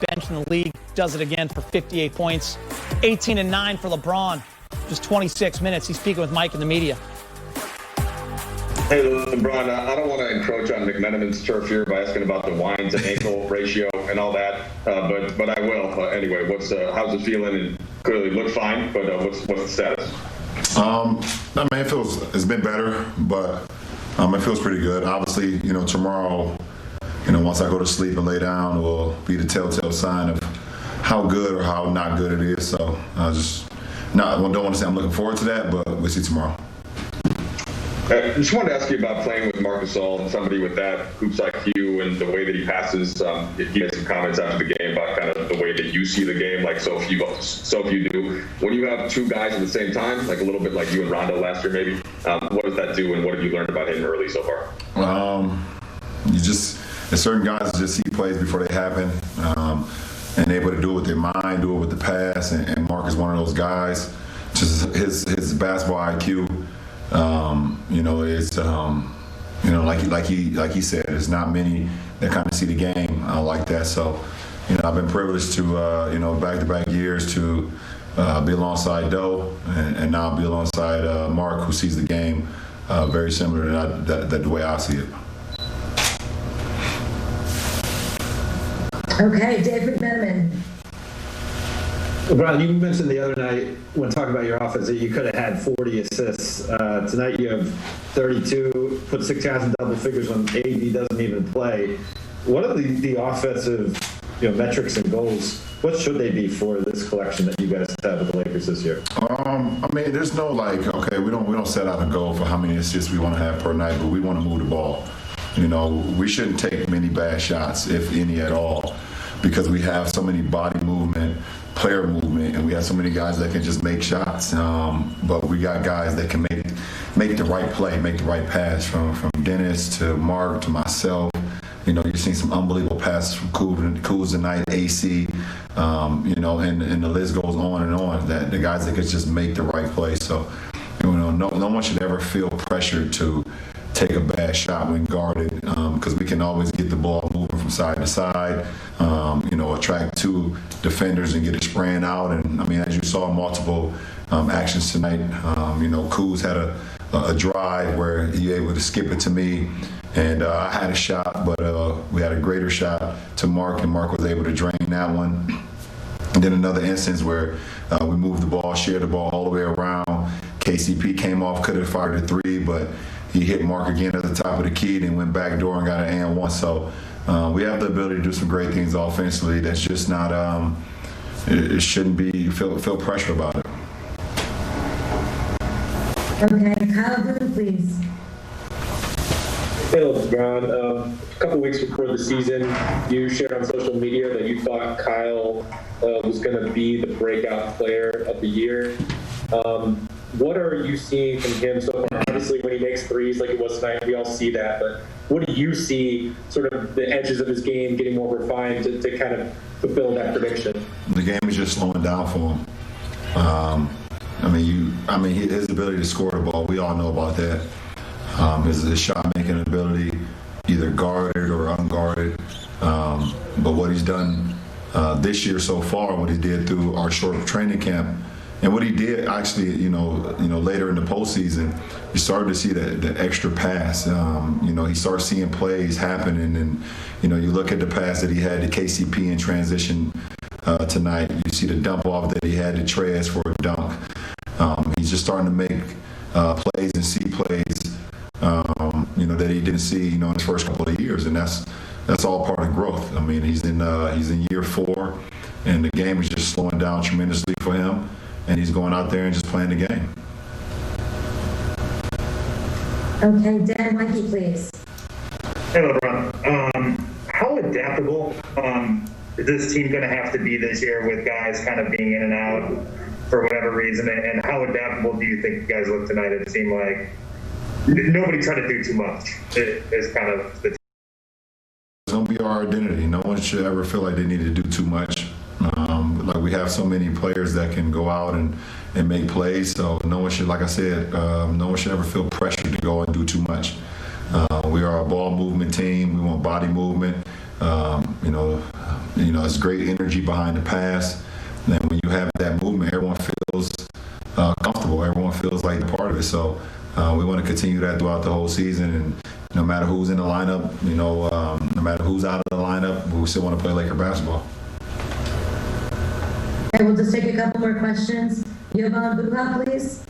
bench in the league. Does it again for 58 points. 18-9 for LeBron. Just 26 minutes. He's speaking with Mike in the media. Hey, LeBron, I don't want to encroach on McMenamin's turf here by asking about the wine to ankle ratio and all that, but I will. Anyway, how's it feeling? And clearly look fine, but what's the status? It's been better, but it feels pretty good. Obviously, tomorrow, once I go to sleep and lay down, will be the telltale sign of how good or how not good it is. So I don't want to say I'm looking forward to that, but we'll see tomorrow. I just wanted to ask you about playing with Marc Gasol and somebody with that hoops IQ and the way that he passes. He made some comments after the game about kind of the way that you see the game, like so few do. When you have two guys at the same time, like a little bit like you and Rondo last year maybe, what does that do and what have you learned about him early so far? There's certain guys that just see plays before they happen and able to do it with their mind, do it with the pass, and Marc is one of those guys. Just his basketball IQ. Like he said, there's not many that kind of see the game like that. So, I've been privileged to, back-to-back years to be alongside Doe and now be alongside Marc, who sees the game very similar to the way I see it. Okay, David McMenamin. LeBron, you mentioned the other night when talking about your offense that you could have had 40 assists. Tonight you have 32, put 6 guys in double figures when AD doesn't even play. What are the offensive metrics and goals? What should they be for this collection that you guys have with the Lakers this year? There's no we don't set out a goal for how many assists we want to have per night, but we want to move the ball. We shouldn't take many bad shots, if any at all, because we have so many body movement, player movement, and we have so many guys that can just make shots. But we got guys that can make the right play, make the right pass, from Dennis to Marc to myself. You're seeing some unbelievable passes from Kuz tonight, AC, and the list goes on and on. That the guys that could just make the right play. So, no one should ever feel pressured to take a bad shot when guarded, because we can always get the ball moving from side to side, attract two defenders and get it spraying out. And as you saw multiple actions tonight, Kuz had a drive where he able to skip it to me, and I had a shot, but we had a greater shot to Marc, and Marc was able to drain that one. And then another instance where we moved the ball, shared the ball all the way around. KCP came off, could have fired a three, but he hit Marc again at the top of the key, then went back door and got an and one. So we have the ability to do some great things offensively. That's just not, it shouldn't be, feel pressure about it. Okay, Kyle Boone, please. Hey, LeBron. A couple weeks before the season, you shared on social media that you thought Kyle was going to be the breakout player of the year. What are you seeing from him so far? Obviously, when he makes threes like it was tonight, we all see that. But what do you see, sort of the edges of his game getting more refined to kind of fulfill that prediction? The game is just slowing down for him. His ability to score the ball, we all know about that. His shot-making ability, either guarded or unguarded. But what he's done this year so far, what he did through our short training camp, and what he did actually, later in the postseason, you started to see the extra pass. He started seeing plays happening, and you look at the pass that he had to KCP in transition tonight. You see the dump off that he had to Trez for a dunk. He's just starting to make plays and see plays, that he didn't see, in his first couple of years, and that's all part of growth. He's in year 4, and the game is just slowing down tremendously for him. And he's going out there and just playing the game. Okay, Dan Mikey, please. Hey, LeBron. How adaptable is this team going to have to be this year with guys kind of being in and out for whatever reason? And how adaptable do you think you guys look tonight? It seemed like nobody tried to do too much. It's kind of the. It's going to be our identity. No one should ever feel like they need to do too much. We have so many players that can go out and make plays, so no one should, like I said, no one should ever feel pressured to go and do too much. We are a ball movement team. We want body movement. It's great energy behind the pass. And then when you have that movement, everyone feels comfortable. Everyone feels like a part of it. So we want to continue that throughout the whole season. And no matter who's in the lineup, no matter who's out of the lineup, we still want to play Laker basketball. Okay, we'll just take a couple more questions. Yovan Buha, please.